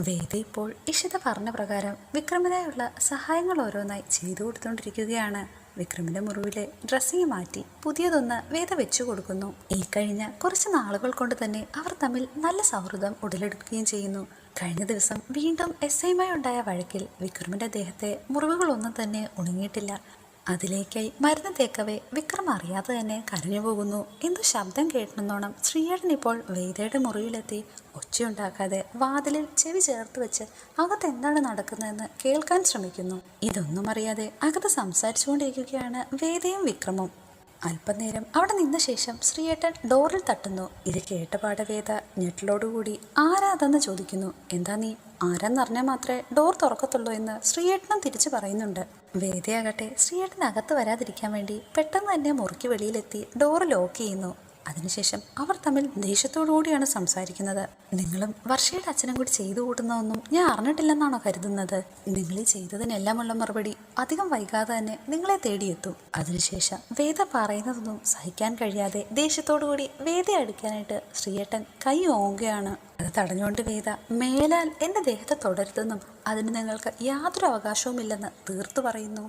വേദ ഇപ്പോൾ ഇഷിത പറഞ്ഞ പ്രകാരം വിക്രമിനായുള്ള സഹായങ്ങൾ ഓരോന്നായി ചെയ്തു കൊടുത്തുകൊണ്ടിരിക്കുകയാണ്. വിക്രമിന്റെ മുറിവിലെ ഡ്രസ്സിങ് മാറ്റി പുതിയതൊന്ന് വേദ വെച്ചു കൊടുക്കുന്നു. ഈ കഴിഞ്ഞ കുറച്ച് നാളുകൾ കൊണ്ട് തന്നെ അവർ തമ്മിൽ നല്ല സൗഹൃദം ഉടലെടുക്കുകയും ചെയ്യുന്നു. കഴിഞ്ഞ ദിവസം വീണ്ടും എസ്ഐയുമായി ഉണ്ടായ വഴക്കിൽ വിക്രമിന്റെ ദേഹത്തെ മുറിവുകളൊന്നും തന്നെ ഉണങ്ങിയിട്ടില്ല. അതിലേക്കായി മരുന്ന് തേക്കവേ വിക്രം അറിയാതെ തന്നെ കരഞ്ഞു പോകുന്നു. എന്തോ ശബ്ദം കേട്ടെന്നോണം ശ്രീയേട്ടൻ ഇപ്പോൾ വേദയുടെ മുറിയിലെത്തി ഒച്ചയുണ്ടാക്കാതെ വാതിലിൽ ചെവി ചേർത്ത് വെച്ച് അകത്ത് എന്താണ് നടക്കുന്നതെന്ന് കേൾക്കാൻ ശ്രമിക്കുന്നു. ഇതൊന്നും അറിയാതെ അകത്ത് സംസാരിച്ചുകൊണ്ടിരിക്കുകയാണ് വേദയും വിക്രമും. അല്പനേരം അവിടെ നിന്ന ശേഷം ശ്രീയേട്ടൻ ഡോറിൽ തട്ടുന്നു. ഇത് കേട്ടപാടെ വേദ ഞെട്ടലോടുകൂടി ആരാതെന്ന് ചോദിക്കുന്നു. എന്താ നീ ആരാന്നറിഞ്ഞാൽ മാത്രമേ ഡോർ തുറക്കത്തുള്ളൂ എന്ന് ശ്രീയേട്ടനും തിരിച്ചു പറയുന്നുണ്ട്. വേദയാകട്ടെ ശ്രീയേട്ടൻ അകത്ത് വരാതിരിക്കാൻ വേണ്ടി പെട്ടെന്ന് തന്നെ മുറിക്ക് വെളിയിലെത്തി ഡോറ് ലോക്ക് ചെയ്യുന്നു. അതിനുശേഷം അവർ തമ്മിൽ ദേഷ്യത്തോടുകൂടിയാണ് സംസാരിക്കുന്നത്. നിങ്ങളും വർഷയുടെ അച്ഛനും കൂടി ചെയ്തു കൂട്ടുന്നതൊന്നും ഞാൻ അറിഞ്ഞിട്ടില്ലെന്നാണോ കരുതുന്നത്? നിങ്ങൾ ഈ ചെയ്തതിനെല്ലാമുള്ള മറുപടി അധികം വൈകാതെ തന്നെ നിങ്ങളെ തേടിയെത്തും. അതിനുശേഷം വേദ പറയുന്നതൊന്നും സഹിക്കാൻ കഴിയാതെ ദേഷ്യത്തോടുകൂടി വേദയെ അടുക്കാനായിട്ട് ശ്രീയേട്ടൻ കൈ ഓങ്ങുകയാണ്. അത് തടഞ്ഞുകൊണ്ട് വേദ, മേലാൽ എൻ്റെ ദേഹത്തെ തൊടരുതെന്നും അതിന് നിങ്ങൾക്ക് യാതൊരു അവകാശവുമില്ലെന്ന് തീർത്തു പറയുന്നു.